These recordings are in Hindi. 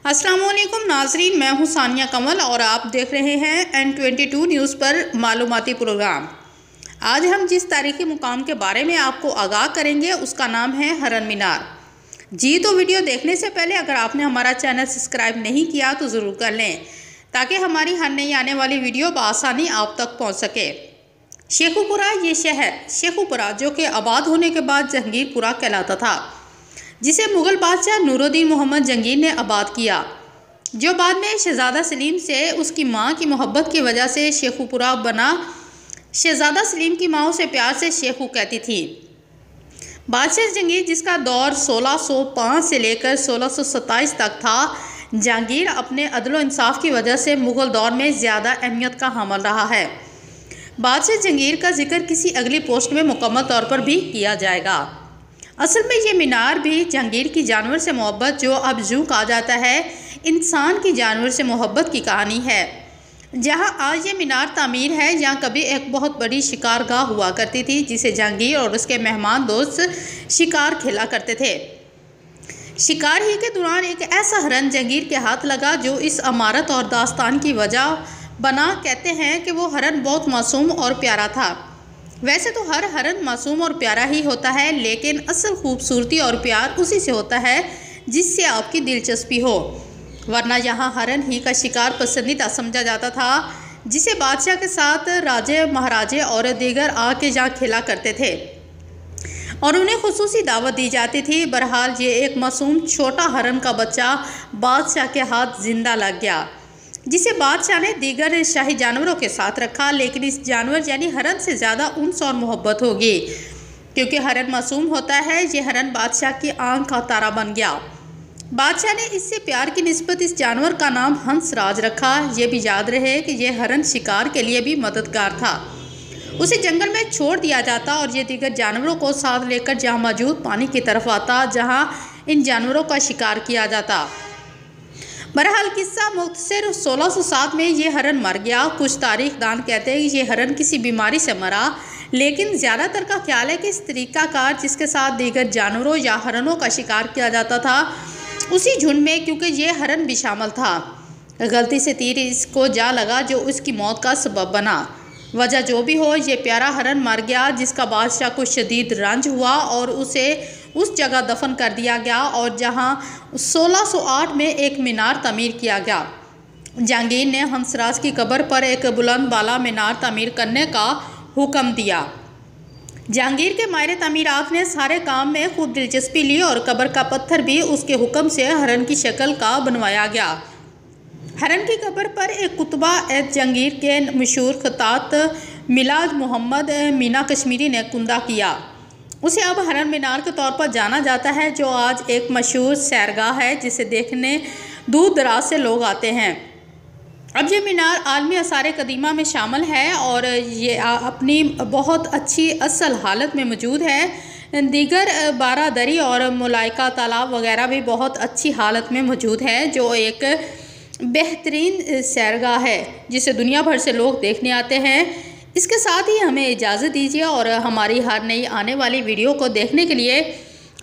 अस्सलाम वालेकुम नाजरीन, मैं हूं सानिया कमल और आप देख रहे हैं N22 न्यूज़ पर मालूमाती प्रोग्राम। आज हम जिस तारीखी मुकाम के बारे में आपको आगाह करेंगे उसका नाम है हरन मीनार। जी तो वीडियो देखने से पहले अगर आपने हमारा चैनल सब्सक्राइब नहीं किया तो ज़रूर कर लें ताकि हमारी हर नई आने वाली वीडियो बआसानी आप तक पहुँच सके। शेखुपुरा ये शहर शेखुपुरा जो कि आबाद होने के बाद जहांगीरपुरा कहलाता था, जिसे मुग़ल बादशाह नूरुद्दीन मोहम्मद जहांगीर ने आबाद किया, जो बाद में शहज़ादा सलीम से उसकी माँ की मोहब्बत की वजह से शेखुपुरा बना। शहज़ादा सलीम की माँ उसे प्यार से शेखू कहती थी। बादशाह जहांगीर, जिसका दौर 1605 से लेकर 1627 तक था, जहांगीर अपने अदल इंसाफ की वजह से मुग़ल दौर में ज़्यादा अहमियत का हामिल रहा है। बादशाह जहांगीर का जिक्र किसी अगली पोस्ट में मुकम्मल तौर पर भी किया जाएगा। असल में ये मीनार भी जहांगीर की जानवर से मोहब्बत, जो अब जू कहा जाता है, इंसान की जानवर से मोहब्बत की कहानी है। जहां आज ये मीनार तामीर है, यहाँ कभी एक बहुत बड़ी शिकारगाह हुआ करती थी, जिसे जहांगीर और उसके मेहमान दोस्त शिकार खेला करते थे। शिकार ही के दौरान एक ऐसा हरन जहांगीर के हाथ लगा जो इस अमारत और दास्तान की वजह बना। कहते हैं कि वो हरन बहुत मासूम और प्यारा था। वैसे तो हर हरन मासूम और प्यारा ही होता है, लेकिन असल खूबसूरती और प्यार उसी से होता है जिससे आपकी दिलचस्पी हो, वरना यहाँ हरन ही का शिकार पसंदीदा समझा जाता था, जिसे बादशाह के साथ राजे महाराजे और दीगर आके जहाँ खेला करते थे और उन्हें खुसूसी दावत दी जाती थी। बहरहाल ये एक मासूम छोटा हरन का बच्चा बादशाह के हाथ जिंदा लग गया, जिसे बादशाह ने दीगर शाही जानवरों के साथ रखा। लेकिन इस जानवर यानी हरन से ज़्यादा उन्स और मोहब्बत होगी, क्योंकि हरन मासूम होता है। ये हरन बादशाह की आंख का तारा बन गया। बादशाह ने इससे प्यार की निस्बत इस जानवर का नाम हंसराज रखा। ये भी याद रहे कि यह हरन शिकार के लिए भी मददगार था। उसे जंगल में छोड़ दिया जाता और ये दीगर जानवरों को साथ लेकर जहाँ मौजूद पानी की तरफ आता, जहाँ इन जानवरों का शिकार किया जाता। बहरहाल किस्सा मुख्तसर 1607 में ये हरन मर गया। कुछ तारीखदान कहते हैं कि ये हरन किसी बीमारी से मरा, लेकिन ज़्यादातर का ख्याल है कि इस तरीक़ाकार जिसके साथ दीगर जानवरों या हरनों का शिकार किया जाता था, उसी झुंड में, क्योंकि ये हरन भी शामिल था, गलती से तीर इसको जा लगा जो उसकी मौत का सबब बना। वजह जो भी हो, ये प्यारा हरन मर गया, जिसका बादशाह को शदीद रंज हुआ और उसे उस जगह दफन कर दिया गया और जहां 1608 में एक मीनार तामीर किया गया। जहांगीर ने हंसराज की कब्र पर एक बुलंद बाला मीनार तामीर करने का हुक्म दिया। जहांगीर के माहिर तामीरात ने सारे काम में खूब दिलचस्पी ली और कब्र का पत्थर भी उसके हुक्म से हरन की शक्ल का बनवाया गया। हरन की कब्र पर एक कुतबा जहांगीर के मशहूर खतात मिलाद मोहम्मद मीना कश्मीरी ने कुंदा किया। उसे अब हरन मीनार के तौर पर जाना जाता है, जो आज एक मशहूर सैरगाह है, जिसे देखने दूर दराज से लोग आते हैं। अब ये मीनार आलमी आसार कदीमा में शामिल है और ये अपनी बहुत अच्छी असल हालत में मौजूद है। दीगर बारादरी और मुलायका तालाब वगैरह भी बहुत अच्छी हालत में मौजूद है, जो एक बेहतरीन सैरगाह है जिसे दुनिया भर से लोग देखने आते हैं। इसके साथ ही हमें इजाज़त दीजिए और हमारी हर नई आने वाली वीडियो को देखने के लिए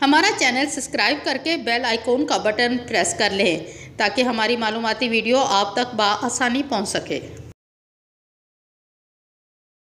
हमारा चैनल सब्सक्राइब करके बेल आइकॉन का बटन प्रेस कर लें ताकि हमारी मालूमाती वीडियो आप तक बआसानी पहुंच सके।